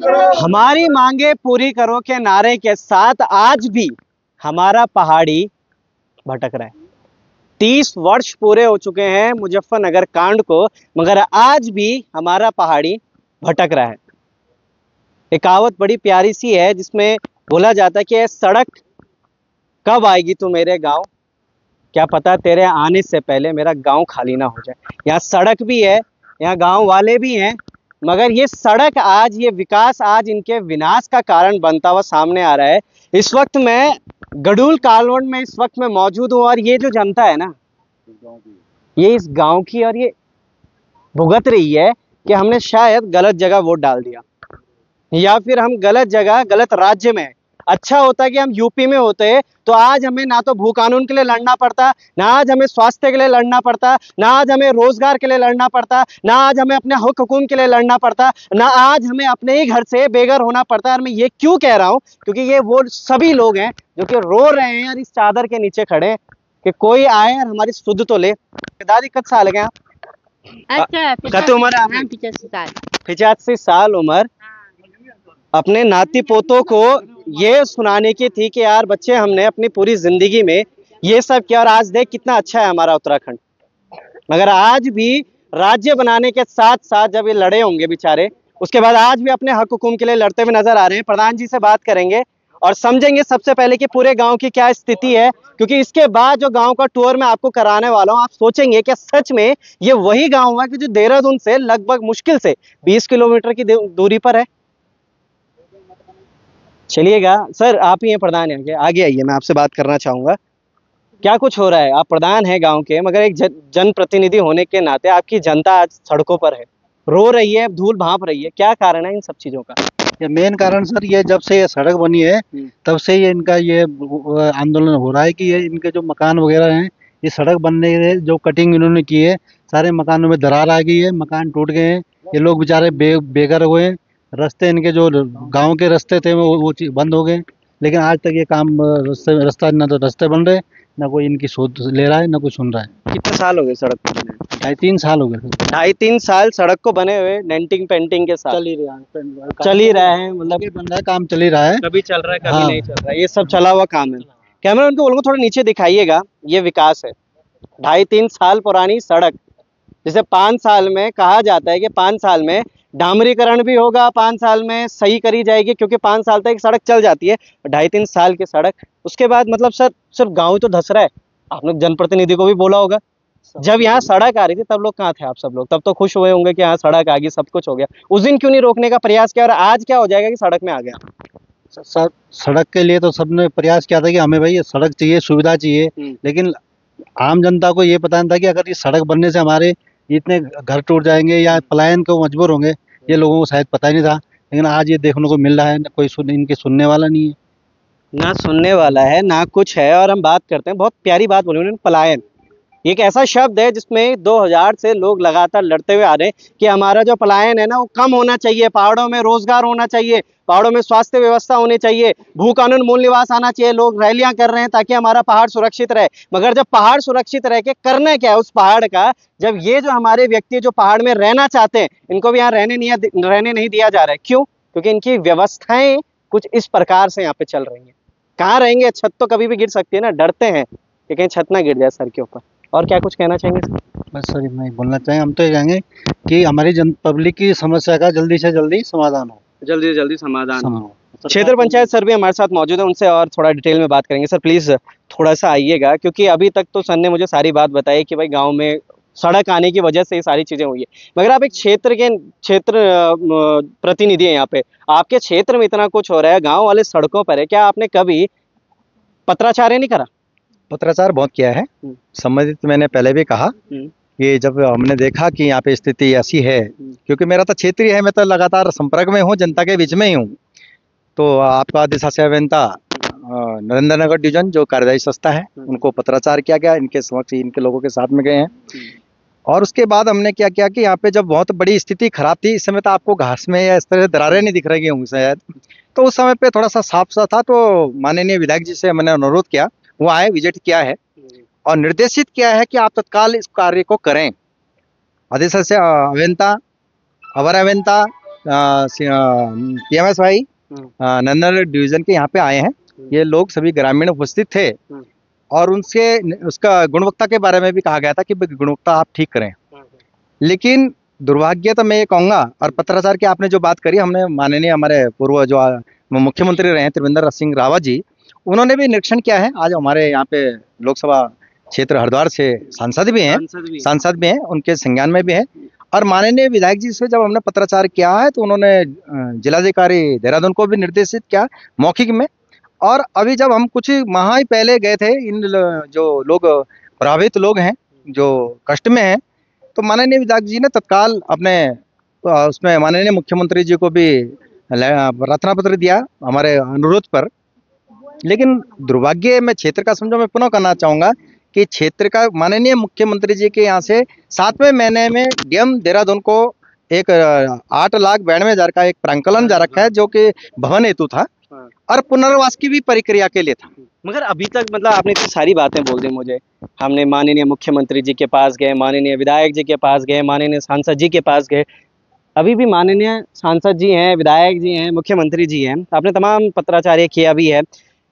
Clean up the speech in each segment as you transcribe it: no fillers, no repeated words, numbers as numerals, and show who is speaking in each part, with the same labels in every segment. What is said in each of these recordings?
Speaker 1: हमारी मांगे पूरी करो के नारे के साथ आज भी हमारा पहाड़ी भटक रहा है। 30 वर्ष पूरे हो चुके हैं मुजफ्फरनगर कांड को, मगर आज भी हमारा पहाड़ी भटक रहा है। एक कहावत बड़ी प्यारी सी है जिसमें बोला जाता है कि ये सड़क कब आएगी तू मेरे गांव, क्या पता तेरे आने से पहले मेरा गांव खाली ना हो जाए। यहाँ सड़क भी है, यहाँ गांव वाले भी हैं, मगर ये सड़क आज, ये विकास आज इनके विनाश का कारण बनता हुआ सामने आ रहा है। इस वक्त मैं गडूल कालवंड में इस वक्त मैं मौजूद हूँ और ये जो जनता है ना, ये इस गांव की, और ये भुगत रही है कि हमने शायद गलत जगह वोट डाल दिया, या फिर हम गलत जगह गलत राज्य में। अच्छा होता कि हम यूपी में होते तो आज हमें ना तो भू कानून के लिए लड़ना पड़ता, ना आज हमें स्वास्थ्य के लिए लड़ना पड़ता, ना आज हमें रोजगार के लिए लड़ना पड़ता, ना आज हमें अपने हक हुकूक के लिए लड़ना पड़ता, ना आज हमें अपने ही घर से बेघर होना पड़ता। और मैं ये क्यों कह रहा हूँ, क्योंकि ये वो सभी लोग हैं जो कि रो रहे हैं और इस चादर के नीचे खड़े हैं कि कोई आए और हमारी सुध तो ले। दादी कब साल गए?
Speaker 2: अच्छा,
Speaker 1: कत उम्र है? 85 साल उम्र। अपने नाती पोतों को ये सुनाने की थी कि यार बच्चे, हमने अपनी पूरी जिंदगी में ये सब किया और आज देख कितना अच्छा है हमारा उत्तराखंड। मगर आज भी राज्य बनाने के साथ साथ जब ये लड़े होंगे बेचारे, उसके बाद आज भी अपने हक हुकूम के लिए लड़ते हुए नजर आ रहे हैं। प्रधान जी से बात करेंगे और समझेंगे सबसे पहले कि पूरे गांव की क्या स्थिति है, क्योंकि इसके बाद जो गांव का टूर मैं आपको कराने वाला हूं, आप सोचेंगे कि सच में ये वही गांव है कि जो देहरादून से लगभग मुश्किल से 20 किलोमीटर की दूरी पर है। चलिएगा सर, आप ही हैं प्रधान हैं, आगे आइए, मैं आपसे बात करना चाहूंगा। क्या कुछ हो रहा है? आप प्रधान हैं गांव के, मगर एक जनप्रतिनिधि होने के नाते आपकी जनता आज सड़कों पर है, रो रही है, धूल भांप रही है। क्या कारण है इन सब चीजों का?
Speaker 3: ये मेन कारण सर, ये जब से ये सड़क बनी है तब से ये इनका ये आंदोलन हो रहा है कि ये इनके जो मकान वगैरह हैं, ये सड़क बनने के जो कटिंग इन्होंने की है, सारे मकानों में दरार आ गई है, मकान टूट गए हैं, ये लोग बेचारे बेघर हुए हैं। रास्ते इनके जो गांव के रास्ते थे वो चीज बंद हो गए, लेकिन आज तक ये काम रास्ता ना तो रास्ते बन रहे, ना कोई इनकी शोध ले रहा है, ना कोई सुन रहा है।
Speaker 1: कितने साल हो गए सड़क को बने?
Speaker 3: 2.5-3 साल हो गए।
Speaker 1: 2.5-3 साल सड़क को बने हुए, डेंटिंग पेंटिंग के साथ
Speaker 3: चल ही
Speaker 1: रहा है, मतलब
Speaker 3: बन रहा है, काम चल ही रहा है,
Speaker 1: कभी चल रहा है कभी
Speaker 3: हाँ।
Speaker 1: नहीं चल रहा है, ये सब चला हुआ काम है। कैमरा उनको बोलूंगा थोड़ा नीचे दिखाइएगा, ये विकास है। 2.5-3 साल पुरानी सड़क, जैसे 5 साल में कहा जाता है कि 5 साल में डामरीकरण भी होगा, 5 साल में सही करी जाएगी, क्योंकि 5 साल तक एक सड़क चल जाती है। 2.5-3 साल की सड़क, उसके बाद मतलब सर सिर्फ गाँव तो धस रहा है। आपने जनप्रतिनिधि को भी बोला होगा, जब यहाँ सड़क आ रही थी तब लोग कहाँ थे आप सब लोग? तब तो खुश हुए होंगे कि यहाँ सड़क आ गई, सब कुछ हो गया। उस दिन क्यों नहीं रोकने का प्रयास किया, और आज क्या हो जाएगा कि सड़क में आ गया?
Speaker 3: सड़क के लिए तो सबने प्रयास किया था कि हमें भाई ये सड़क चाहिए, सुविधा चाहिए, लेकिन आम जनता को ये पता नहीं था कि अगर ये सड़क बनने से हमारे इतने घर टूट जाएंगे या पलायन को मजबूर होंगे, ये लोगों को शायद पता ही नहीं था। लेकिन आज ये देखने को मिल रहा है, कोई इनके सुनने वाला नहीं है,
Speaker 1: ना सुनने वाला है ना कुछ है। और हम बात करते हैं, बहुत प्यारी बात बोली उन्होंने, पलायन। ये एक ऐसा शब्द है जिसमें 2000 से लोग लगातार लड़ते हुए आ रहे हैं कि हमारा जो पलायन है ना वो कम होना चाहिए, पहाड़ों में रोजगार होना चाहिए, पहाड़ों में स्वास्थ्य व्यवस्था होनी चाहिए, भू कानून मूल निवास आना चाहिए। लोग रैलियां कर रहे हैं ताकि हमारा पहाड़ सुरक्षित रहे। मगर जब पहाड़ सुरक्षित रह के करना क्या है उस पहाड़ का, जब ये जो हमारे व्यक्ति जो पहाड़ में रहना चाहते हैं, इनको भी यहाँ रहने नहीं दिया जा रहा है। क्यों? क्योंकि इनकी व्यवस्थाएं कुछ इस प्रकार से यहाँ पे चल रही है। कहाँ रहेंगे? छत तो कभी भी गिर सकती है ना, डरते हैं कि कहीं छत ना गिर जाए सर के ऊपर। और क्या कुछ कहना चाहेंगे?
Speaker 3: बस सर इतना ही बोलना चाहेंगे। हम तो ये कहेंगे कि हमारी पब्लिक की समस्या का जल्दी से जल्दी समाधान हो,
Speaker 1: जल्दी से जल्दी समाधान हो। क्षेत्र पंचायत सर भी हमारे साथ मौजूद है, उनसे और थोड़ा डिटेल में बात करेंगे। सर प्लीज थोड़ा सा आइएगा, क्योंकि अभी तक तो सर ने मुझे सारी बात बताई कि भाई गांव में सड़क आने की वजह से ये सारी चीजें हुई है। मगर आप एक क्षेत्र प्रतिनिधि है, यहाँ पे आपके क्षेत्र में इतना कुछ हो रहा है, गाँव वाले सड़कों पर है, क्या आपने कभी पत्राचार नहीं करा?
Speaker 4: पत्राचार बहुत किया है, संबंधित मैंने पहले भी कहा कि जब हमने देखा कि यहाँ पे स्थिति ऐसी है, क्योंकि मेरा तो क्षेत्रीय है, मैं तो लगातार संपर्क में हूँ, जनता के बीच में ही हूँ। तो आपका अधिशासी अभियंता नरेंद्र नगर डिवीजन जो कार्यदायी संस्था है, उनको पत्राचार किया गया, इनके समक्ष इनके लोगों के साथ में गए हैं। और उसके बाद हमने क्या किया कि यहाँ पे जब बहुत बड़ी स्थिति खराब थी, इस समय तो आपको घास में या इस तरह से दरारें नहीं दिख रही होंगी शायद, तो उस समय पे थोड़ा सा साफ सा था। तो माननीय विधायक जी से मैंने अनुरोध किया, वो आए, विजिट किया है और निर्देशित किया है कि आप तत्काल इस कार्य को करें। अधिशासी अभियंता, अवर अभियंता, PMS भाई नन्नर डिवीजन के यहाँ पे आए हैं। ये लोग सभी ग्रामीण उपस्थित थे और उनसे उसका गुणवत्ता के बारे में भी कहा गया था कि गुणवत्ता आप ठीक करें। लेकिन दुर्भाग्य तो मैं ये कहूँगा, और पत्राचार की आपने जो बात करी, हमने माननीय हमारे पूर्व जो मुख्यमंत्री रहे हैं त्रिवेंद्र सिंह रावत जी, उन्होंने भी निरीक्षण किया है। आज हमारे यहाँ पे लोकसभा क्षेत्र हरिद्वार से सांसद भी हैं, उनके संज्ञान में भी है। और माननीय विधायक जी से जब हमने पत्राचार किया है तो उन्होंने जिलाधिकारी देहरादून को भी निर्देशित किया मौखिक में। और अभी जब हम कुछ माह ही पहले गए थे, इन जो लोग प्रभावित लोग हैं जो कष्ट में हैं, तो माननीय विधायक जी ने तत्काल अपने उसमें माननीय मुख्यमंत्री जी को भी प्रार्थना पत्र दिया हमारे अनुरोध पर। लेकिन दुर्भाग्य मैं क्षेत्र का समझो मैं पुनः करना चाहूँगा कि क्षेत्र का माननीय मुख्यमंत्री जी के यहाँ से 7वें महीने में डीएम देहरादून को एक 8,92,000 का एक प्रांकलन जा रखा है जो कि भवन हेतु था और पुनर्वास की भी प्रक्रिया के लिए था।
Speaker 1: मगर अभी तक मतलब आपने इतनी सारी बातें बोल दी मुझे, हमने माननीय मुख्यमंत्री जी के पास गए, माननीय विधायक जी के पास गए, माननीय सांसद जी के पास गए, अभी भी माननीय सांसद जी हैं, विधायक जी हैं, मुख्यमंत्री जी हैं, आपने तमाम पत्राचार्य किया भी है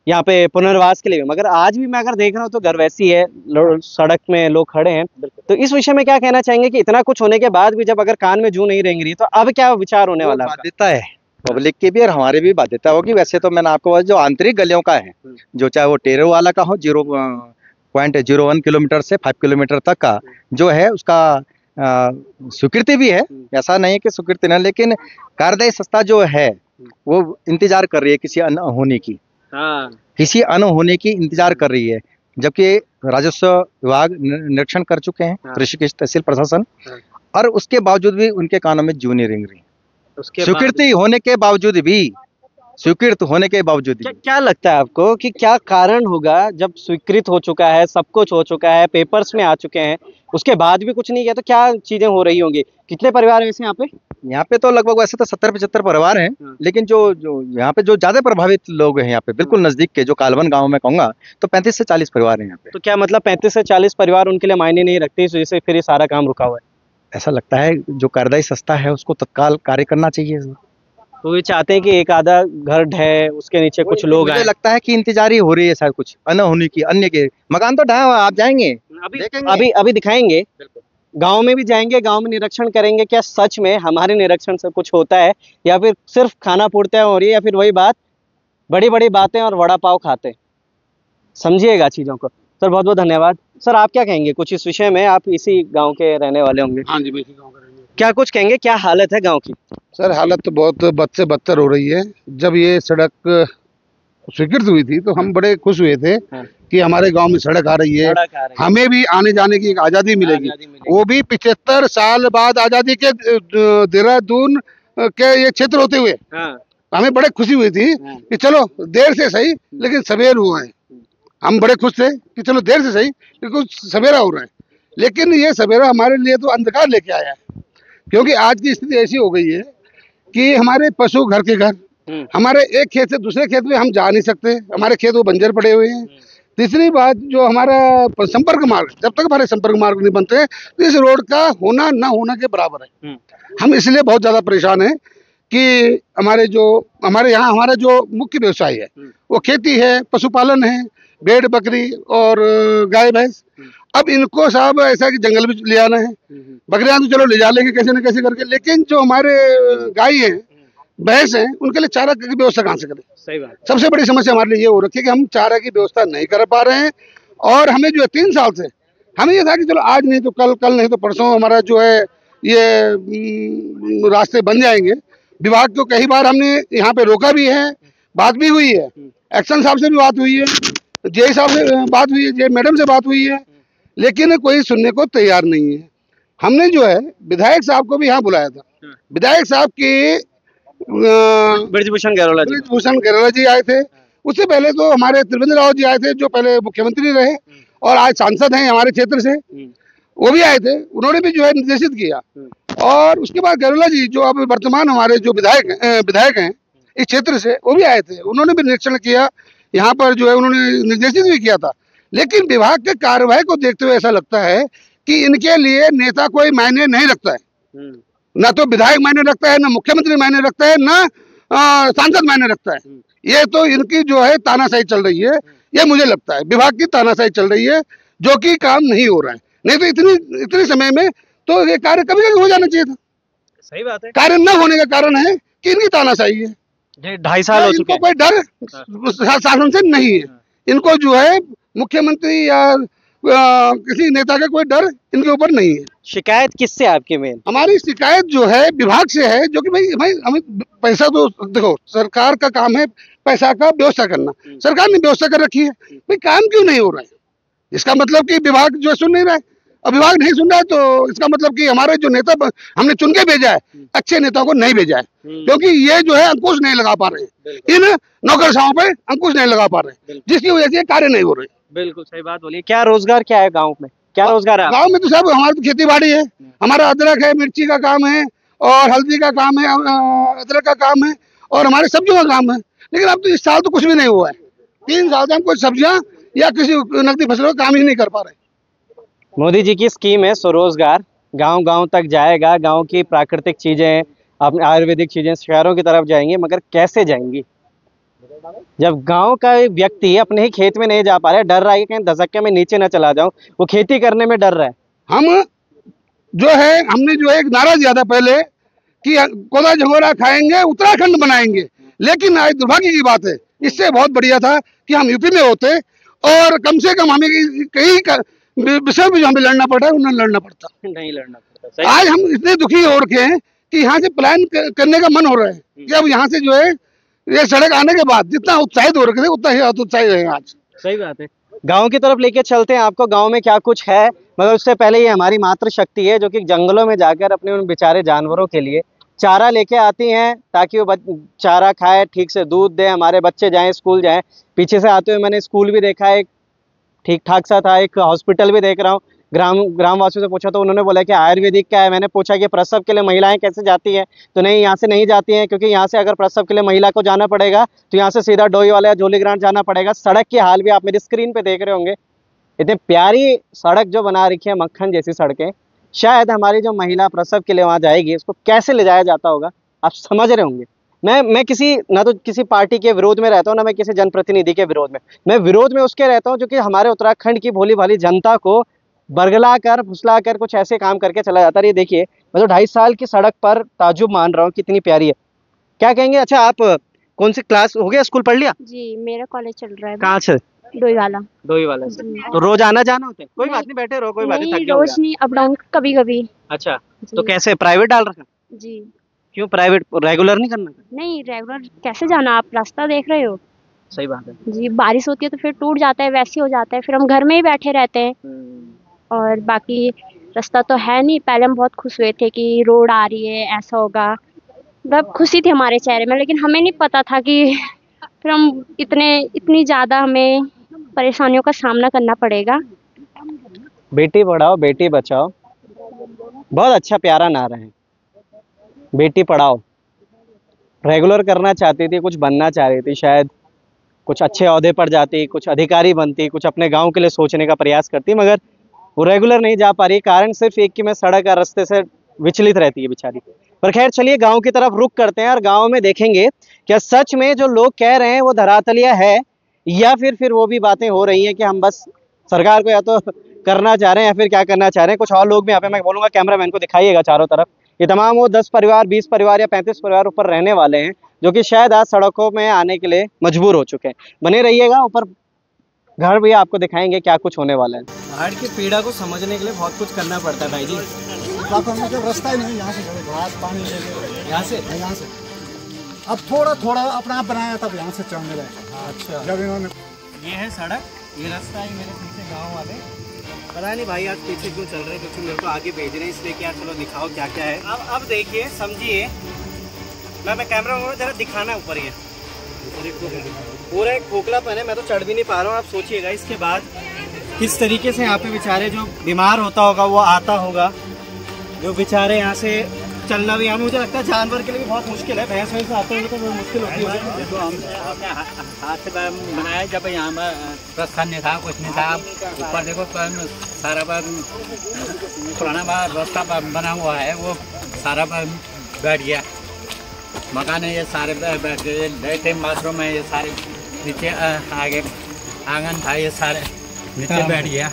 Speaker 1: यहाँ पे पुनर्वास के लिए। मगर आज भी मैं अगर देख रहा हूँ तो घर वैसी है, सड़क में लोग खड़े हैं। तो इस विषय में क्या कहना चाहेंगे कि इतना कुछ होने के बाद भी जब अगर कान में जू नहीं रेंग रही तो अब क्या विचार होने वाला है?
Speaker 4: बाध्यता है पब्लिक की भी और हमारी भी बाध्यता होगी। वैसे तो मैंने आपको जो आंतरिक गलियों का है, जो चाहे वो टेरो वाला का हो 0.01 किलोमीटर से 5 किलोमीटर तक का जो है उसका स्वीकृति भी है। ऐसा नहीं है कि स्वीकृति नहीं, लेकिन कार्यदायी संस्था जो है वो इंतजार कर रही है किसी अनहोनी की, किसी अनहोनी की इंतजार कर रही है। जबकि राजस्व विभाग निरीक्षण कर चुके हैं, ऋषिकेश तहसील प्रशासन, और उसके बावजूद भी उनके कानों में जू नहीं रेंग रही। स्वीकृति होने के बावजूद भी, स्वीकृत होने के बावजूद
Speaker 1: क्या लगता है आपको कि क्या कारण होगा जब स्वीकृत हो चुका है, सब कुछ हो चुका है, पेपर्स में आ चुके हैं, उसके बाद भी कुछ नहीं किया, तो क्या चीजें हो रही होंगी? कितने परिवार हैं यहाँ पे?
Speaker 4: यहाँ पे तो लगभग वैसे तो 70-75 परिवार हैं, लेकिन जो यहाँ पे जो ज्यादा प्रभावित लोग हैं यहाँ पे बिल्कुल नजदीक के, जो कालवन गांव में कहूँगा, तो 35 से 40 परिवार हैं यहाँ पे।
Speaker 1: तो क्या मतलब 35 से 40 परिवार उनके लिए मायने नहीं रखते, इस वजह से फिर ये सारा काम रुका हुआ है?
Speaker 4: ऐसा लगता है जो कार्यदायी संस्था है उसको तत्काल कार्य करना चाहिए।
Speaker 1: तो ये चाहते हैं कि एक आधा घर ढहे, उसके नीचे कुछ लोग आए।
Speaker 4: मुझे लगता है कि इंतजार ही हो रही है शायद कुछ अनहोनी की। अन्य के मकान तो ढहा हुआ, आप जाएंगे
Speaker 1: अभी दिखाएंगे, गांव में भी जाएंगे, गांव में निरीक्षण करेंगे क्या सच में हमारे निरीक्षण से कुछ होता है या फिर सिर्फ खाना पूर्तियां हो रही है, या फिर वही बात बड़ी बड़ी बातें और वड़ा पाव खाते। समझिएगा चीजों को। सर बहुत बहुत धन्यवाद। सर आप क्या कहेंगे कुछ इस विषय में? आप इसी गांव के रहने वाले होंगे।
Speaker 2: हाँ जी, मैं इसी गांव का रहने वाला हूं।
Speaker 1: क्या कुछ कहेंगे, क्या हालत है गांव की?
Speaker 2: सर हालत तो बहुत बद से बदतर हो रही है। जब ये सड़क स्वीकृत हुई थी तो हम बड़े खुश हुए थे कि हमारे गांव में सड़क आ रही है, हमें भी आने जाने की एक आज़ादी मिलेगी, वो भी 75 साल बाद आज़ादी के देहरादून के ये क्षेत्र होते हुए। हमें बड़े खुशी हुई थी कि चलो देर से सही लेकिन सवेर हुआ है। हम बड़े खुश थे कि चलो देर से सही लेकिन सवेरा हो रहा है। लेकिन ये सवेरा हमारे लिए तो अंधकार लेके आया है, क्योंकि आज की स्थिति ऐसी हो गई है कि हमारे पशु घर के घर, हमारे एक खेत से दूसरे खेत में हम जा नहीं सकते, हमारे खेत वो बंजर पड़े हुए हैं। तीसरी बात, जो हमारा संपर्क मार्ग, जब तक हमारे संपर्क मार्ग नहीं बनते तो इस रोड का होना ना होना के बराबर है। हम इसलिए बहुत ज्यादा परेशान हैं कि हमारे यहाँ हमारा जो मुख्य व्यवसाय है वो खेती है, पशुपालन है, भेड़ बकरी और गाय भैंस। अब इनको साहब ऐसा कि जंगल भी ले आना है, बकरियां तो चलो ले जा लेंगे कैसे न कैसे करके, लेकिन जो हमारे गाय हैं, भैंस हैं, उनके लिए चारा की व्यवस्था कहाँ से करें? सही बात। सबसे बड़ी समस्या हमारे लिए ये हो रखी है कि हम चारा की व्यवस्था नहीं कर पा रहे हैं। और हमें जो है 3 साल से हमें ये था कि चलो आज नहीं तो कल, कल नहीं तो परसों हमारा जो है ये रास्ते बन जाएंगे। विभाग को कई बार हमने यहाँ पे रोका भी है, बात भी हुई है, एक्शन साहब से भी बात हुई है, जे साहब से बात हुई है, जे मैडम से बात हुई है, लेकिन कोई सुनने को तैयार नहीं है। हमने जो है विधायक साहब को भी यहाँ बुलाया था। विधायक साहब की ब्रजभूषण गैरोला जी आए थे। उससे पहले तो हमारे त्रिवेंद्र रावत जी आए थे, जो पहले मुख्यमंत्री रहे और आज सांसद हैं हमारे क्षेत्र से, वो भी आए थे। उन्होंने भी जो है निर्देशित किया। और उसके बाद गैरोला जी जो अब वर्तमान हमारे जो विधायक हैं इस क्षेत्र से, वो भी आए थे। उन्होंने भी निरीक्षण किया, यहाँ पर जो है उन्होंने निर्देशित भी किया था। लेकिन विभाग के कार्यवाही को देखते हुए ऐसा लगता है कि इनके लिए नेता कोई मायने नहीं रखता है। ना तो विधायक मायने रखता है, ना मुख्यमंत्री मायने रखता है, ना सांसद मायने रखता है। ये तो इनकी जो है तानाशाही चल रही है, ये मुझे लगता है विभाग की तानाशाही चल रही है, जो कि काम नहीं हो रहा है। नहीं तो इतने समय में तो ये कार्य कभी कभी हो जाना चाहिए था।
Speaker 1: सही बात है।
Speaker 2: कार्य न होने का कारण है कि इनकी तानाशाही है।
Speaker 1: 2.5 साल हो चुके
Speaker 2: इनको कोई डर शासन से नहीं है। इनको जो है मुख्यमंत्री या किसी नेता का कोई डर इनके ऊपर नहीं है।
Speaker 1: शिकायत किससे आपकी मेन?
Speaker 2: हमारी शिकायत जो है विभाग से है, जो कि भाई हमें पैसा तो देखो सरकार का काम है पैसा का व्यवस्था करना, सरकार ने व्यवस्था कर रखी है, भाई काम क्यों नहीं हो रहा है? इसका मतलब कि विभाग जो सुन नहीं रहा है। अब विभाग नहीं सुन रहा है तो इसका मतलब कि हमारे जो नेता हमने चुन के भेजा है, अच्छे नेताओं को नहीं भेजा है, क्योंकि ये जो है अंकुश नहीं लगा पा रहे हैं, इन नौकरशाहों पे अंकुश नहीं लगा पा रहे हैं, जिसकी वजह से कार्य नहीं हो रहे।
Speaker 1: बिल्कुल सही बात बोलिए। क्या रोजगार क्या है गाँव में? क्या रोजगार है
Speaker 2: गाँव में? तो सब हमारी खेती बाड़ी है, हमारा अदरक है, मिर्ची का काम है, और हल्दी का काम है, अदरक का काम है, और हमारे सब्जियों का काम है। लेकिन अब तो इस साल तो कुछ भी नहीं हुआ है। 3 साल से हम कोई सब्जियां या किसी नकदी फसलों का काम ही नहीं कर पा रहे।
Speaker 1: मोदी जी की स्कीम है स्वरोजगार, गांव-गांव तक जाएगा, गांव की प्राकृतिक चीजें, अपने आयुर्वेदिक चीजें शहरों की तरफ जाएंगी, मगर कैसे जाएंगी जब गांव का व्यक्ति अपने ही खेत में नहीं जा पा रहा है, डर रहा है कि कहीं धसक्के में नीचे ना चला जाऊं, वो खेती करने में डर रहा है।
Speaker 2: हम जो है हमने जो एक नारा दिया था पहले कि कोदा झंगोरा खाएंगे उत्तराखंड बनाएंगे, लेकिन आज दुर्भाग्य की बात है, इससे बहुत बढ़िया था कि हम यूपी में होते और कम से कम हमें कहीं विषय में जो हमें लड़ना पड़ता है उन्हें लड़ना पड़ता,
Speaker 1: नहीं लड़ना पड़ता।
Speaker 2: आज हम इतने दुखी हो रखे हैं कि यहाँ से पलायन करने का मन हो रहा है कि अब यहाँ से जो है ये सड़क आने के बाद जितना उत्साहित हो रखे थे उतना ही उत्साहित है आज।
Speaker 1: सही बात है। गांव की तरफ लेके चलते हैं आपको, गांव में क्या कुछ है, मगर उससे पहले ये हमारी मातृशक्ति है जो कि जंगलों में जाकर अपने उन बेचारे जानवरों के लिए चारा लेके आती हैं ताकि वो चारा खाए, ठीक से दूध दे, हमारे बच्चे जाएं स्कूल जाएं। पीछे से आते हुए मैंने स्कूल भी देखा है, ठीक ठाक सा था, एक हॉस्पिटल भी देख रहा हूँ। ग्रामवासियों से पूछा तो उन्होंने बोला कि आयुर्वेदिक क्या है। मैंने पूछा कि प्रसव के लिए महिलाएं कैसे जाती हैं, तो नहीं, यहाँ से नहीं जाती हैं, क्योंकि यहाँ से अगर प्रसव के लिए महिला को जाना पड़ेगा तो यहाँ से सीधा डोईवाला या जोलीग्रांट जाना पड़ेगा। सड़क की हाल भी आप मेरी स्क्रीन पे देख रहे होंगे, इतनी प्यारी सड़क जो बना रखी है, मक्खन जैसी सड़कें। शायद हमारी जो महिला प्रसव के लिए वहाँ जाएगी उसको कैसे ले जाया जाता होगा, आप समझ रहे होंगे। मैं किसी ना तो किसी पार्टी के विरोध में रहता हूँ, ना मैं किसी जनप्रतिनिधि के विरोध में। मैं विरोध में उसके रहता हूँ जो कि हमारे उत्तराखंड की भोली भाली जनता को बरगला कर फुसला कर कुछ ऐसे काम करके चला जाता है। ये देखिए, मैं तो 2.5 साल की सड़क पर ताजुब मान रहा हूँ, कितनी प्यारी है। क्या कहेंगे? अच्छा, आप कौन सी क्लास हो गया, स्कूल पढ़ लिया?
Speaker 5: जी, मेरा कॉलेज चल रहा है।
Speaker 1: कहाँ से? डोईवाला से। तो रोज आना जाना होता है? कोई बात नहीं, बैठे रहो, कोई बात नहीं,
Speaker 5: रोज नहीं, अप डाउन कभी कभी।
Speaker 1: अच्छा, तो कैसे प्राइवेट डाल रखा?
Speaker 5: जी।
Speaker 1: क्यों प्राइवेट, रेगुलर नहीं करना?
Speaker 5: नहीं, रेगुलर कैसे जाना, आप रास्ता देख रहे हो।
Speaker 1: सही बात है
Speaker 5: जी, बारिश होती है तो फिर टूट जाता है, वैसे हो जाता है, फिर हम घर में ही बैठे रहते हैं। और बाकी रास्ता तो है नहीं। पहले हम बहुत खुश हुए थे कि रोड आ रही है, ऐसा होगा, मतलब खुशी थी हमारे चेहरे में, लेकिन हमें नहीं पता था कि फिर हम इतनी ज़्यादा हमें परेशानियों का सामना करना पड़ेगा।
Speaker 1: बेटी पढ़ाओ बेटी बचाओ, बहुत अच्छा प्यारा नारा है। बेटी पढ़ाओ, रेगुलर करना चाहती थी, कुछ बनना चाह रही थी, शायद कुछ अच्छे ओहदे पर जाती, कुछ अधिकारी बनती, कुछ अपने गांव के लिए सोचने का प्रयास करती, मगर वो रेगुलर नहीं जा पा रही। कारण सिर्फ एक कि मैं सड़क और रास्ते से विचलित रहती है बेचारी। पर खैर चलिए गांव की तरफ रुख करते हैं और गांव में देखेंगे क्या सच में जो लोग कह रहे हैं वो धरातलिया है, या फिर वो भी बातें हो रही हैं कि हम बस सरकार को या तो करना चाह रहे हैं या फिर क्या करना चाह रहे हैं। कुछ और लोग भी यहाँ पे, मैं बोलूँगा कैमरामैन को दिखाइएगा चारों तरफ, ये तमाम वो 10 परिवार, 20 परिवार या 35 परिवार ऊपर रहने वाले हैं जो कि शायद आज सड़कों में आने के लिए मजबूर हो चुके हैं। बने रहिएगा, ऊपर घर भी आपको दिखाएंगे क्या कुछ होने वाला है। पहाड़ की पीड़ा को समझने के लिए बहुत कुछ करना पड़ता है भाई जी।
Speaker 6: रास्ता ही नहीं, यहाँ से घास पानी लेके यहाँ से अब थोड़ा अपना आप बनाया तब यहाँ से चढ़ने लगे। अच्छा, जब इन्होंने,
Speaker 1: ये है सड़क, ये रास्ता है मेरे पीछे गाँव वाले। पता नहीं भाई आज पीछे क्यों चल रहे हैं, क्योंकि मेरे को आगे भेज रहे हैं, इसलिए क्या, चलो दिखाओ क्या क्या है। अब देखिए, समझिए, मैं कैमरा में जरा दिखाना है ऊपर, ये पूरा एक खोखलापन है, मैं तो चढ़ भी नहीं पा रहा हूँ। आप सोचिएगा इसके बाद किस तरीके से यहाँ पे बेचारे जो बीमार होता होगा वो आता होगा, जो बेचारे यहाँ से चलना भी, यहाँ मुझे लगता है जानवर के लिए भी बहुत मुश्किल है। भैंस वैंस आते हैं तो बहुत मुश्किल होती है।
Speaker 7: तो हम हाथ से बनाया, जब यहाँ प्रस्थान नहीं था, कुछ नहीं था, ऊपर देखो सारा पुराना रास्ता बना हुआ है, वो सारा बैठ गया। मकान है ये सारे बैठ गए। लेटरिन बाथरूम है ये सारे नीचे आगे आंगन था ये सारे नीचे बैठ गया।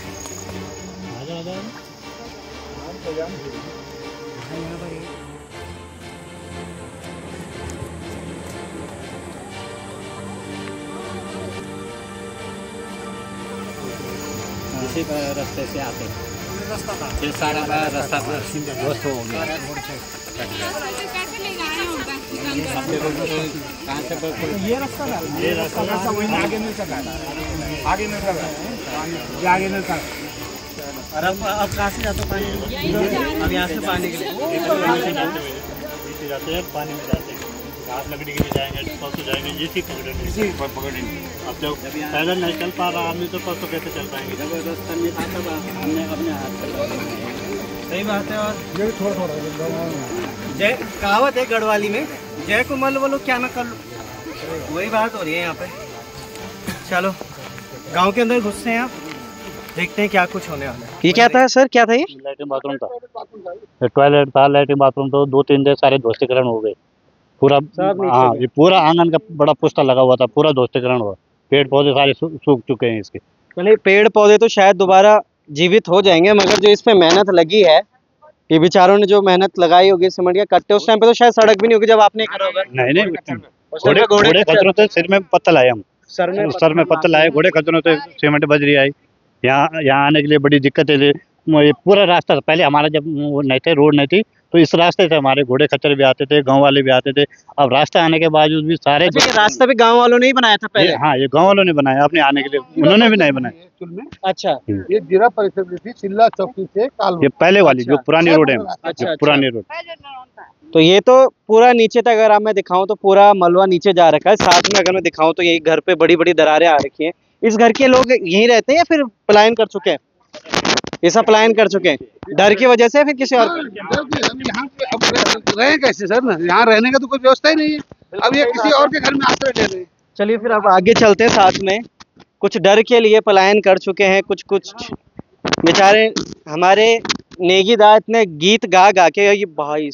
Speaker 7: इसी रास्ते से आते ये सारा रास्ता ध्वस्त हो गया।
Speaker 6: ये रास्ता वही आगे नहीं सका, आगे नहीं सका, ये आगे नहीं सका।
Speaker 1: और अब कहाँ से जाते पानी? अब यहाँ से पानी के लिए
Speaker 8: जाते हैं, पानी में जाते हैं, घास लकड़ी के लिए जाएंगे, परसों जाएंगे, इसी पकड़ेंगे। अब जब पैदल नहीं चल पा रहा आदमी तो परसों कैसे चल पाएंगे?
Speaker 7: जबरदस्त नहीं था तब हमने अपने हाथ से।
Speaker 1: सही बात है। और
Speaker 6: ये थोड़ा
Speaker 1: जय कहावत है गढ़वाली में, जय को मल बोलो क्या ना कर लो, वही बात हो रही है यहाँ पे। चलो गांव के अंदर घुसते हैं, आप देखते हैं क्या कुछ होने वाला है। ये क्या था सर, क्या था ये?
Speaker 8: लैट्रिन बाथरूम था, टॉयलेट था, लैट्रिन बाथरूम तो 2-3 दिन सारे ध्वस्तीकरण हो गए पूरा। हाँ, ये पूरा आंगन का बड़ा पुस्ता लगा हुआ था, पूरा ध्वस्तीकरण हुआ। पेड़ पौधे सारे सूख चुके हैं इसके।
Speaker 1: चलिए पेड़ पौधे तो शायद दोबारा जीवित हो जाएंगे, मगर जो इस पे मेहनत लगी है, ये बेचारों ने जो मेहनत लगाई होगी सीमेंट के कट्टे, उस टाइम पे तो शायद सड़क भी नहीं होगी जब आपने करा होगा।
Speaker 8: नहीं, घोड़े खच्चरों से सिर में पत्थर आए हम, सर में पत्थर आए, घोड़े खच्चरों से सीमेंट बजरी आई। यहाँ आने के लिए बड़ी दिक्कत है। ये पूरा रास्ता पहले हमारा जब वो नहीं थे, रोड नहीं थी, तो इस रास्ते से हमारे घोड़े खच्चर भी आते थे, गांव वाले भी आते थे। अब रास्ता आने के बावजूद भी सारे
Speaker 1: ये रास्ता भी गांव वालों ने ही बनाया था पहले?
Speaker 8: हाँ, ये गांव वालों ने बनाया, अपने आने के लिए उन्होंने भी नहीं बनाया।
Speaker 1: अच्छा,
Speaker 2: ये जिला परिषद थी चिल्ला चौकी से
Speaker 8: ये पहले वाली जो पुरानी रोड है।
Speaker 1: अच्छा,
Speaker 8: पुरानी रोड।
Speaker 1: तो ये तो पूरा नीचे तक अगर आप मैं दिखाऊं तो पूरा मलबा नीचे जा रखा है। साथ में अगर मैं दिखाऊं तो यही घर पे बड़ी बड़ी दरारें आ रखी हैं। इस घर के लोग यहीं रहते हैं या फिर पलायन कर चुके हैं? ये सब पलायन कर चुके हैं डर की वजह से, फिर किसी और?
Speaker 2: यहाँ पे अब रहे कैसे सर ना, यहाँ रहने का तो कोई व्यवस्था ही नहीं है। अब ये किसी और के घर में आश्रय ले रहे हैं।
Speaker 1: चलिए फिर अब आगे चलते हैं। साथ में कुछ डर के लिए पलायन कर चुके हैं, कुछ बेचारे हमारे नेगीदार इतने गीत गा गा के, ये भाई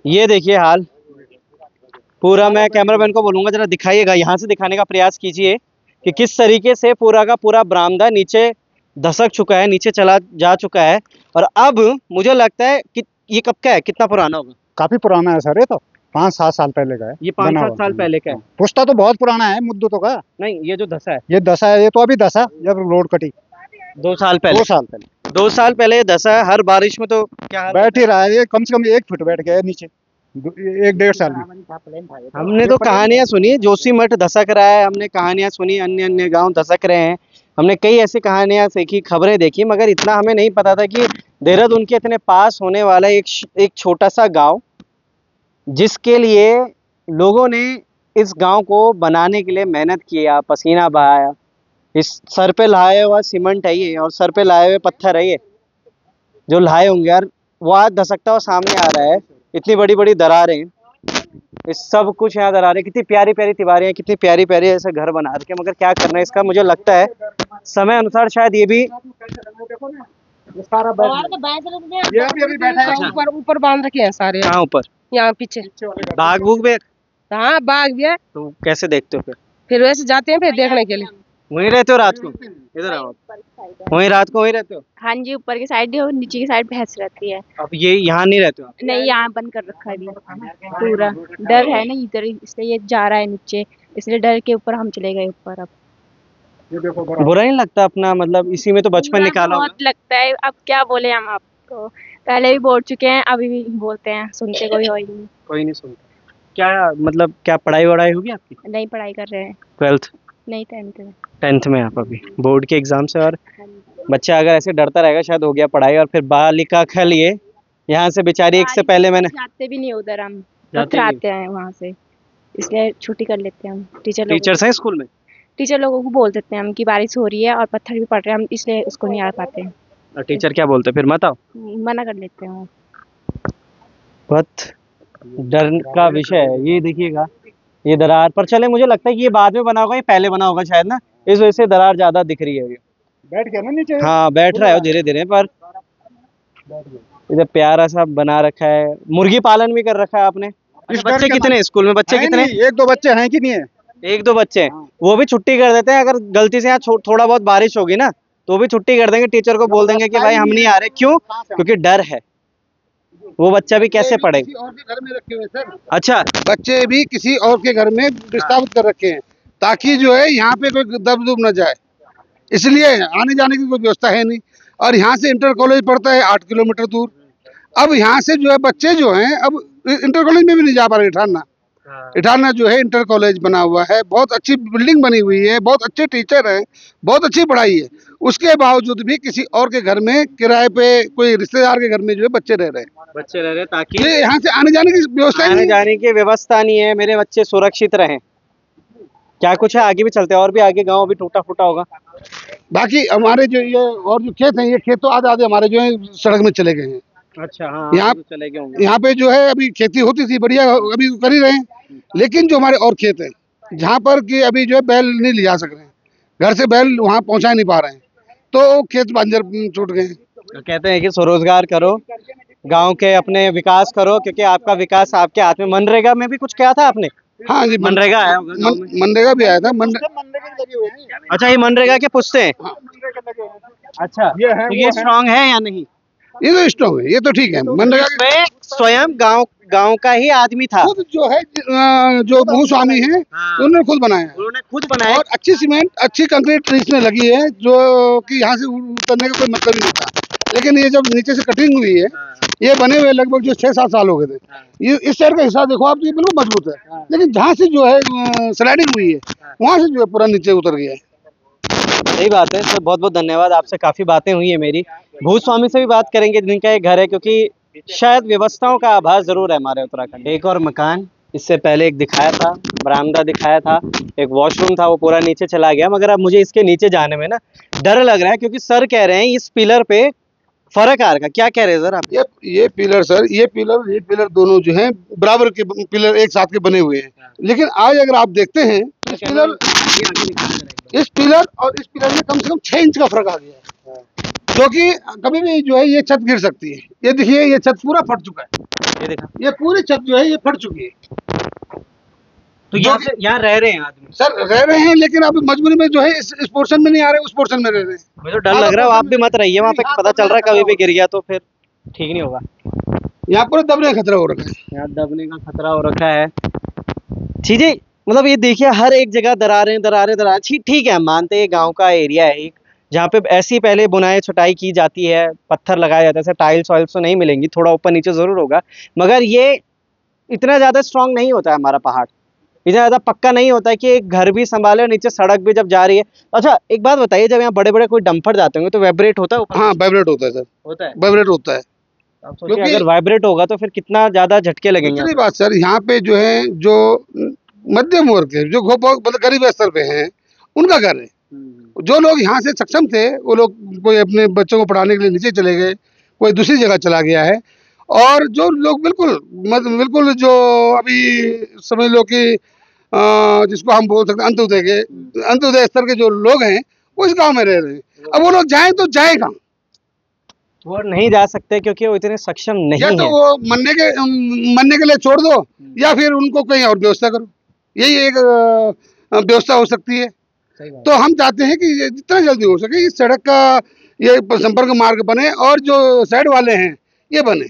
Speaker 1: ये देखिए हाल पूरा। मैं कैमरामैन को बोलूंगा जरा दिखाइएगा, यहाँ से दिखाने का प्रयास कीजिए कि किस तरीके से पूरा का पूरा बरामदा नीचे धसक चुका है, नीचे चला जा चुका है। और अब मुझे लगता है कि ये कब का है, कितना पुराना होगा?
Speaker 6: काफी पुराना है सर, ये तो 5-7 साल पहले का है।
Speaker 1: ये 5-7 साल पहले का है?
Speaker 6: पुस्ता तो बहुत पुराना है, मुद्दतों का
Speaker 1: नहीं, ये जो धसा है,
Speaker 6: ये धसा है, ये तो अभी धसा जब रोड कटी
Speaker 1: 2 साल पहले।
Speaker 6: 2 साल पहले
Speaker 1: 2 साल पहले ये धसा है। हर बारिश में तो क्या
Speaker 6: बैठ ही रहा है ये, कम से कम 1 फुट बैठ गया है नीचे 1-1.5 साल में।
Speaker 1: हमने तो कहानियां सुनी, जोशीमठ धसक रहा है, हमने कहानियां सुनी, अन्य अन्य गांव धसक रहे हैं, हमने कई ऐसी कहानियां सीखी, खबरें देखी, मगर इतना हमें नहीं पता था कि देहरादून के इतने पास होने वाला एक छोटा सा गांव, जिसके लिए लोगों ने इस गांव को बनाने के लिए मेहनत किया, पसीना बहाया। इस सर पे लाए हुआ सीमेंट है ये, और सर पे लाए हुए पत्थर है ये जो लाए होंगे यार, वो आज धसकता हुआ सामने आ रहा है। इतनी बड़ी बड़ी दरारें, इस सब कुछ यहाँ दरारें, कितनी प्यारी प्यारी दीवारें, कितनी प्यारी प्यारी ऐसे घर बना रखे, मगर क्या करना है इसका? मुझे लगता है समय अनुसार शायद ये भी
Speaker 9: अभी बैठा है, ऊपर बांध रखे हैं सारे।
Speaker 1: कहाँ ऊपर? यहाँ
Speaker 9: पीछे
Speaker 1: बाघ भूख भी?
Speaker 9: हाँ, बाघ भी है।
Speaker 1: तो कैसे देखते हो
Speaker 9: फिर वैसे जाते हैं फिर देखने के लिए।
Speaker 1: वहीं रहते हो रात को? इधर आओ, वहीं रात को वहीं रहते हो?
Speaker 5: हाँ जी, ऊपर की साइड और नीचे की साइड भैंस रहती है।
Speaker 1: अब ये यहाँ नहीं रहते हो?
Speaker 5: नहीं, यहाँ बंद कर रखा है अभी पूरा। डर है ना इधर, इसलिए ये जा रहा है नीचे, इसलिए डर के ऊपर हम चले गए ऊपर। अब
Speaker 1: बुरा नहीं लगता अपना, मतलब इसी में तो बचपन निकाला?
Speaker 5: बहुत लगता है, अब क्या बोले हम आपको, पहले भी बोल चुके हैं, अभी भी बोलते हैं, सुनते कोई हो ही नहीं।
Speaker 1: कोई नहीं सुनता। क्या मतलब, क्या पढ़ाई वढ़ाई होगी आपकी?
Speaker 5: नहीं, पढ़ाई कर रहे हैं।
Speaker 1: 12th?
Speaker 5: नहीं, 10th में।
Speaker 1: 10th में आप अभी बोर्ड के एग्जाम से। और बच्चा अगर ऐसे डरता रहेगा शायद हो गया पढ़ाई, और फिर बालिका खल ये यहाँ से बेचारी एक से पहले मैंने
Speaker 5: जाते भी नहीं उधर, हम आते हैं वहाँ से, इसलिए छुट्टी कर लेते हैं हम।
Speaker 1: टीचर्स हैं स्कूल में?
Speaker 5: टीचर लोगों को बोल देते हैं हम कि बारिश हो रही है और पत्थर भी पड़ रहे हैं, हम इसलिए उसको नहीं आ पाते हैं।
Speaker 1: और टीचर क्या बोलते हैं फिर? मत आओ,
Speaker 5: मना कर लेते हैं।
Speaker 1: बहुत डर का विषय है ये। देखिएगा ये दरार पर, चले मुझे लगता है कि ये बाद में बना होगा, ये पहले बना होगा शायद ना, इस वजह से दरार ज्यादा दिख रही है।
Speaker 6: बैठ गया ना नीचे?
Speaker 1: हाँ, बैठ रहा है धीरे धीरे, पर इधर प्यारा सा बना रखा है, मुर्गी पालन भी कर रखा है आपने। बच्चे कितने हैं स्कूल में, बच्चे कितने?
Speaker 6: एक दो बच्चे हैं कि नहीं है?
Speaker 1: एक दो बच्चे हैं, वो भी छुट्टी कर देते हैं। अगर गलती से यहाँ थोड़ा बहुत बारिश होगी ना तो भी छुट्टी कर देंगे, टीचर को बोल देंगे कि भाई हम नहीं आ रहे। क्यों? क्योंकि डर है, वो बच्चा भी कैसे पढ़ेगा।
Speaker 2: किसी और के घर में रखे हुए सर,
Speaker 1: अच्छा,
Speaker 2: बच्चे भी किसी और के घर में विस्थापित कर रखे हैं ताकि जो है यहाँ पे कोई दब दुब न जाए, इसलिए आने जाने की कोई व्यवस्था है नहीं। और यहाँ से इंटर कॉलेज पड़ता है 8 किलोमीटर दूर। अब यहाँ से जो है बच्चे जो हैं अब इंटर कॉलेज में भी नहीं जा पा रहे। इठारना जो है इंटर कॉलेज बना हुआ है, बहुत अच्छी बिल्डिंग बनी हुई है, बहुत अच्छे टीचर हैं, बहुत अच्छी पढ़ाई है, उसके बावजूद भी किसी और के घर में किराए पे, कोई रिश्तेदार के घर में जो है बच्चे रह रहे हैं, ताकि यहाँ से आने जाने की व्यवस्था,
Speaker 1: आने जाने की व्यवस्था नहीं है, मेरे बच्चे सुरक्षित रहें। क्या कुछ है, आगे भी चलते हैं, और भी आगे गाँव भी टूटा फूटा होगा।
Speaker 2: बाकी हमारे जो ये और जो खेत हैं, ये खेत तो आधे हमारे जो है सड़क में चले गए हैं।
Speaker 1: अच्छा, हाँ,
Speaker 2: यहाँ
Speaker 1: तो चले गए होंगे।
Speaker 2: यहाँ पे जो है अभी खेती होती थी बढ़िया, अभी कर ही रहे हैं, लेकिन जो हमारे और खेत हैं जहाँ पर कि अभी जो है बैल नहीं ले जा सक रहे हैं, घर से बैल वहाँ पहुँचा नहीं पा रहे हैं, तो खेत बंजर छूट गए हैं।
Speaker 1: तो कहते हैं कि स्वरोजगार करो, गांव के अपने विकास करो, क्योंकि आपका विकास आपके हाथ में। मनरेगा में भी कुछ किया था आपने?
Speaker 2: हाँ जी,
Speaker 1: मनरेगा आया होगा गाँव में?
Speaker 2: मनरेगा भी आया था।
Speaker 1: अच्छा, ये मनरेगा के पुश्ते हैं। अच्छा, तो ये स्ट्रांग है या नहीं?
Speaker 2: ये तो स्ट्रॉन्ग है, ये तो ठीक है। मनरेगा
Speaker 1: में स्वयं गांव का ही आदमी था,
Speaker 2: खुद जो है जो भूस्वामी है उन्होंने खुद बनाया है,
Speaker 1: उन्होंने खुद बनाया।
Speaker 2: और अच्छी सीमेंट, अच्छी कंक्रीट इसमें लगी है, जो कि यहाँ से उतरने का कोई मतलब नहीं होता। लेकिन ये जब नीचे से कटिंग हुई है, ये बने हुए लगभग जो 6-7 साल हो गए थे। ये इस साइड का हिस्सा देखो आप, ये बिल्कुल मजबूत है, लेकिन जहाँ से जो है स्लाइडिंग हुई है वहाँ से जो है पूरा नीचे उतर गया है।
Speaker 1: सही बात है सर, बहुत बहुत धन्यवाद, आपसे काफी बातें हुई है मेरी। भूस्वामी से भी बात करेंगे जिनका ये घर है, क्योंकि शायद व्यवस्थाओं का आभास जरूर है हमारे उत्तराखंड। एक और मकान इससे पहले एक दिखाया था, बरामदा दिखाया था, एक वॉशरूम था, वो पूरा नीचे चला गया। मगर अब मुझे इसके नीचे जाने में ना डर लग रहा है, क्योंकि सर कह रहे हैं इस पिलर पे फर्क आ रहा है। क्या कह रहे हैं सर आप?
Speaker 2: ये पिलर सर, ये पिलर दोनों जो हैं बराबर के पिलर एक साथ के बने हुए हैं, लेकिन आज अगर आप देखते हैं तो इस पिलर और इस पिलर में कम से कम 6 इंच का फर्क आ गया है, क्योंकि कभी भी जो है ये छत गिर सकती है। ये देखिए, ये छत पूरा फट चुका है,
Speaker 1: ये देखा,
Speaker 2: ये पूरी छत जो है ये फट चुकी है।
Speaker 1: तो यहाँ रह रहे हैं आदमी
Speaker 2: सर, रह रहे हैं, लेकिन अब मजबूरी में जो है इस पोर्शन में नहीं आ रहे, उस पोर्शन में रह रहे हैं।
Speaker 1: मुझे तो डर लग रहा है, आप भी मत रहिए वहाँ पे, पता चल रहा है कभी भी गिर गया तो फिर ठीक नहीं होगा।
Speaker 2: यहाँ पर दबने का खतरा हो रखा है,
Speaker 1: यहाँ दबने का खतरा हो रखा है। चीजें मतलब ये देखिए, हर एक जगह दरारें। ठीक है, हम मानते हैं गाँव का एरिया है एक, जहाँ पे ऐसी पहले बुनाई छटाई की जाती है, पत्थर लगाया जाता है, ऐसे टाइल्स वाइल्स तो नहीं मिलेंगी, थोड़ा ऊपर नीचे जरूर होगा, मगर ये इतना ज्यादा स्ट्रांग नहीं होता है हमारा पहाड़, इतना ज्यादा पक्का नहीं होता है कि एक घर भी संभाले और नीचे सड़क भी जब जा रही है। अच्छा, एक बात बताइए, जब यहाँ बड़े बड़े कोई डंपर जाते होंगे तो वाइब्रेट होता है?
Speaker 2: हाँ, वाइब्रेट होता है सर,
Speaker 1: होता है,
Speaker 2: वाइब्रेट होता है।
Speaker 1: अब सोचिए अगर वाइब्रेट होगा तो फिर कितना ज्यादा झटके लगेंगे।
Speaker 2: दूसरी बात सर, यहाँ पे जो है जो मध्यम वर्ग के, जो मतलब गरीब स्तर पे हैं, उनका घर है। जो लोग यहाँ से सक्षम थे, वो लोग कोई अपने बच्चों को पढ़ाने के लिए नीचे चले गए, कोई दूसरी जगह चला गया है, और जो लोग बिल्कुल जो अभी समझ लो कि जिसको हम बोल सकते हैं अंत्योदय स्तर के जो लोग हैं, वो इस गांव में रह रहे हैं। अब वो लोग जाएं तो जाए कहाँ?
Speaker 1: वो नहीं जा सकते क्योंकि वो इतने सक्षम नहीं
Speaker 2: या तो
Speaker 1: है।
Speaker 2: वो मरने के लिए छोड़ दो, या फिर उनको कहीं और व्यवस्था करो, यही एक व्यवस्था हो सकती है। तो हम चाहते हैं कि जितना जल्दी हो सके इस सड़क का ये संपर्क मार्ग बने, और जो साइड वाले हैं ये बने,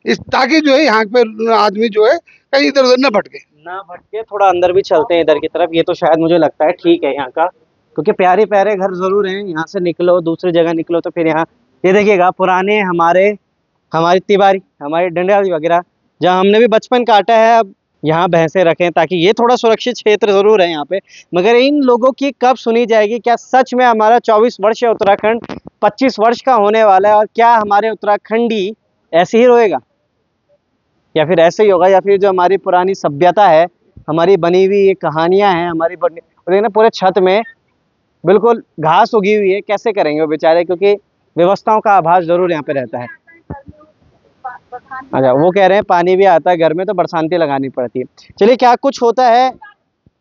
Speaker 2: ताकि जो है यहाँ पे आदमी जो है कहीं इधर उधर न भटके।
Speaker 1: थोड़ा अंदर भी चलते हैं इधर की तरफ, ये तो शायद मुझे लगता है ठीक है यहाँ का, क्योंकि प्यारे प्यारे घर जरूर हैं। यहाँ से निकलो, दूसरी जगह निकलो तो फिर यहाँ ये देखिएगा पुराने हमारी तिवारी, हमारी डंडियाली वगैरह, जहाँ हमने भी बचपन काटा है, अब यहाँ भैंसे रखें ताकि ये थोड़ा सुरक्षित क्षेत्र जरूर है यहाँ पे। मगर इन लोगों की कब सुनी जाएगी? क्या सच में हमारा 24 वर्ष है उत्तराखंड 25 वर्ष का होने वाला है, और क्या हमारे उत्तराखंडी ऐसे ही रोएगा, या फिर ऐसे ही होगा, या फिर जो हमारी पुरानी सभ्यता है, हमारी बनी हुई ये कहानियां हैं, हमारी पूरे छत में बिल्कुल घास उगी हुई है, कैसे करेंगे वो बेचारे? क्योंकि व्यवस्थाओं का आभास जरूर यहाँ पे रहता है। अच्छा, वो कह रहे हैं पानी भी आता है घर में तो बरसाती लगानी पड़ती है। चलिए, क्या कुछ होता है,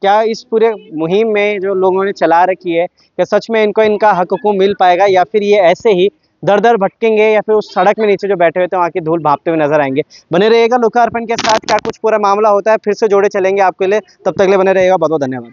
Speaker 1: क्या इस पूरे मुहिम में जो लोगों ने चला रखी है, क्या सच में इनको इनका हक को मिल पाएगा, या फिर ये ऐसे ही दर दर भटकेंगे या फिर उस सड़क में नीचे जो बैठे हुए थे वहाँ की धूल भापते हुए नजर आएंगे। बने रहिएगा लोकार्पण के साथ, क्या कुछ पूरा मामला होता है फिर से जोड़े चलेंगे आपके लिए, तब तक के लिए बने रहिएगा। बहुत बहुत धन्यवाद।